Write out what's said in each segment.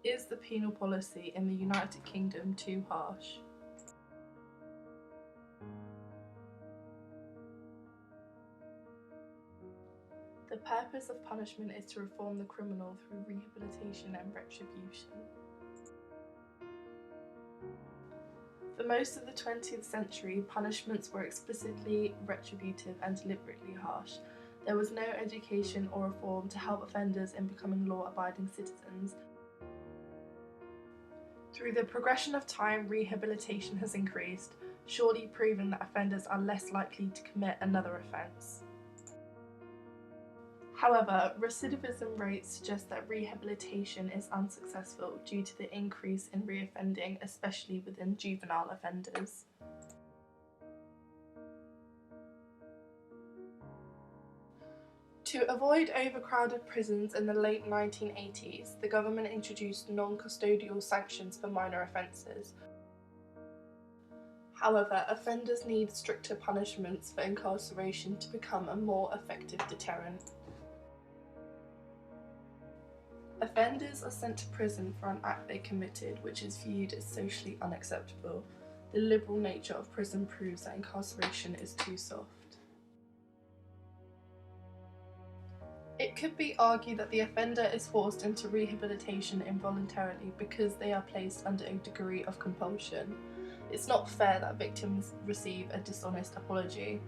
Is the penal policy in the United Kingdom too harsh? The purpose of punishment is to reform the criminal through rehabilitation and retribution. For most of the 20th century, punishments were explicitly retributive and deliberately harsh. There was no education or reform to help offenders in becoming law-abiding citizens. Through the progression of time, rehabilitation has increased, surely proving that offenders are less likely to commit another offence. However, recidivism rates suggest that rehabilitation is unsuccessful due to the increase in reoffending, especially within juvenile offenders. To avoid overcrowded prisons in the late 1980s, the government introduced non-custodial sanctions for minor offences. However, offenders need stricter punishments for incarceration to become a more effective deterrent. Offenders are sent to prison for an act they committed, which is viewed as socially unacceptable. The liberal nature of prison proves that incarceration is too soft. It could be argued that the offender is forced into rehabilitation involuntarily because they are placed under a degree of compulsion. It's not fair that victims receive a dishonest apology.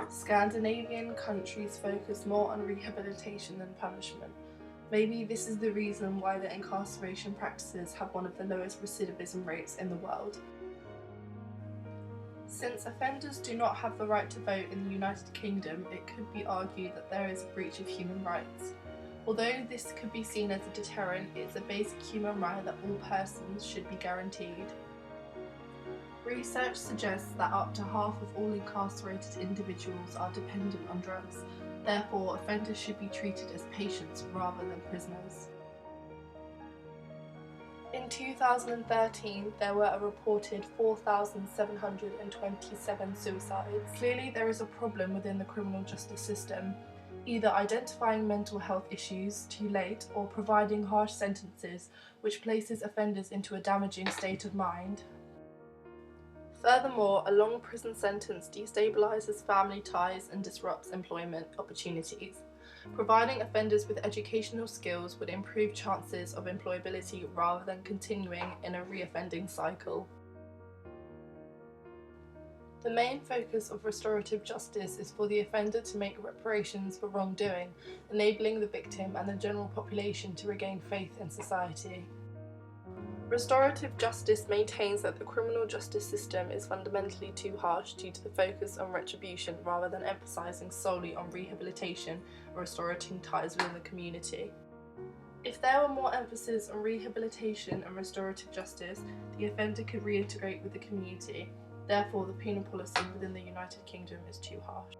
Scandinavian countries focus more on rehabilitation than punishment. Maybe this is the reason why their incarceration practices have one of the lowest recidivism rates in the world. Since offenders do not have the right to vote in the United Kingdom, it could be argued that there is a breach of human rights. Although this could be seen as a deterrent, it's a basic human right that all persons should be guaranteed. Research suggests that up to half of all incarcerated individuals are dependent on drugs. Therefore, offenders should be treated as patients rather than prisoners. In 2013, there were a reported 4,727 suicides. Clearly, there is a problem within the criminal justice system, either identifying mental health issues too late or providing harsh sentences which places offenders into a damaging state of mind. Furthermore, a long prison sentence destabilizes family ties and disrupts employment opportunities. Providing offenders with educational skills would improve chances of employability rather than continuing in a reoffending cycle. The main focus of restorative justice is for the offender to make reparations for wrongdoing, enabling the victim and the general population to regain faith in society. Restorative justice maintains that the criminal justice system is fundamentally too harsh due to the focus on retribution rather than emphasising solely on rehabilitation and restoring ties within the community. If there were more emphasis on rehabilitation and restorative justice, the offender could reintegrate with the community. Therefore, the penal policy within the United Kingdom is too harsh.